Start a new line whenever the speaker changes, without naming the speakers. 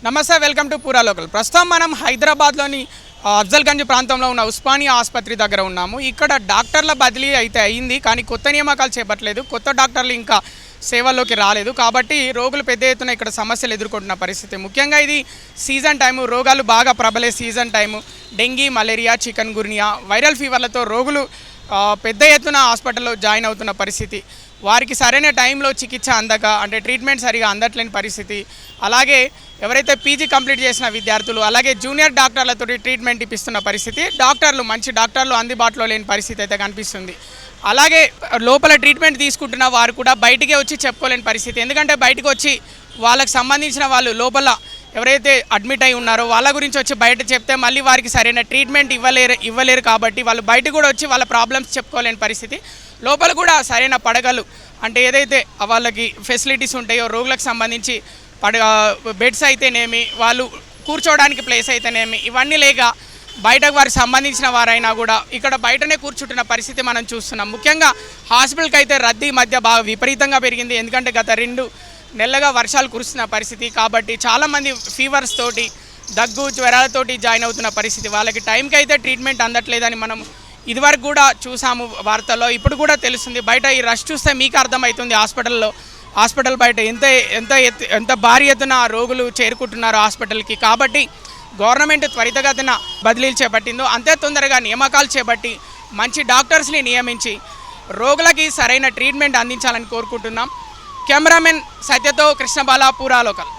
నమస్తే, welcome to పూరా local. ప్రస్తుతం మనం హైదరాబాద్లోని అఫ్జల్గంజ్ ప్రాంతంలో ఉన్న ఉస్మానియా ఆసుపత్రి దగ్గర ఉన్నాము. ఇక్కడ డాక్టర్ల బదిలీ అయితే అయింది, కానీ కొత్త నియామకాలు చేపట్టలేదు. కొత్త డాక్టర్లు ఇంకా సేవల్లోకి రాలేదు. కాబట్టి రోగులు పెద్ద ఎత్తున ఇక్కడ సమస్యలు ఎదుర్కొంటున్న పరిస్థితి. ముఖ్యంగా ఇది సీజన్ టైము, రోగాలు బాగా ప్రబలే season time. Dengue, malaria, chikungunya, viral ఫీవర్లతో రోగులు పెద్ద ఎత్తున హాస్పిటల్లో జాయిన్ అవుతున్న పరిస్థితి. వారికి సరైన టైంలో చికిత్స అందక, అంటే ట్రీట్మెంట్ సరిగా అందట్లేని పరిస్థితి. అలాగే ఎవరైతే పీజీ కంప్లీట్ చేసిన విద్యార్థులు, అలాగే జూనియర్ డాక్టర్లతో ట్రీట్మెంట్ ఇప్పిస్తున్న పరిస్థితి. మంచి డాక్టర్లు అందుబాటులో లేని పరిస్థితి అయితే కనిపిస్తుంది. అలాగే లోపల ట్రీట్మెంట్ తీసుకుంటున్న వారు కూడా బయటికే వచ్చి చెప్పుకోలేని పరిస్థితి. ఎందుకంటే బయటకు వచ్చి వాళ్ళకి సంబంధించిన వాళ్ళు లోపల ఎవరైతే అడ్మిట్ అయి ఉన్నారో వాళ్ళ గురించి వచ్చి బయట చెప్తే మళ్ళీ వారికి సరైన ట్రీట్మెంట్ ఇవ్వలేరు. కాబట్టి వాళ్ళు బయట కూడా వచ్చి వాళ్ళ ప్రాబ్లమ్స్ చెప్పుకోలేని పరిస్థితి. లోపల కూడా సరైన పడగలు, అంటే ఏదైతే వాళ్ళకి ఫెసిలిటీస్ ఉంటాయో రోగులకు సంబంధించి బెడ్స్ అయితేనేమి, వాళ్ళు కూర్చోవడానికి ప్లేస్ అయితేనేమి, ఇవన్నీ లేక బయటకు వారికి సంబంధించిన వారైనా కూడా ఇక్కడ బయటనే కూర్చుంటున్న పరిస్థితి మనం చూస్తున్నాం. ముఖ్యంగా హాస్పిటల్కి అయితే రద్దీ మధ్య బాగా విపరీతంగా పెరిగింది. ఎందుకంటే గత 2 నెలలుగా వర్షాలు కురుస్తున్న పరిస్థితి. కాబట్టి చాలామంది ఫీవర్స్ తోటి, దగ్గు, జ్వరాలతోటి జాయిన్ అవుతున్న పరిస్థితి. వాళ్ళకి టైంకి అయితే ట్రీట్మెంట్ అందట్లేదని మనం ఇదివరకు కూడా చూసాము వార్తల్లో. ఇప్పుడు కూడా తెలుస్తుంది. బయట ఈ రష్ చూస్తే మీకు అర్థమవుతుంది. హాస్పిటల్ బయట ఎంత భారీ ఎత్తున రోగులు చేరుకుంటున్నారు హాస్పిటల్కి. కాబట్టి గవర్నమెంట్ త్వరితగతిన బదిలీలు చేపట్టిందో అంతే తొందరగా నియామకాలు చేపట్టి మంచి డాక్టర్స్ని నియమించి రోగులకి సరైన ట్రీట్మెంట్ అందించాలని కోరుకుంటున్నాం. కెమెరామెన్ సత్యతో కృష్ణబాల, పూరా లోకల్.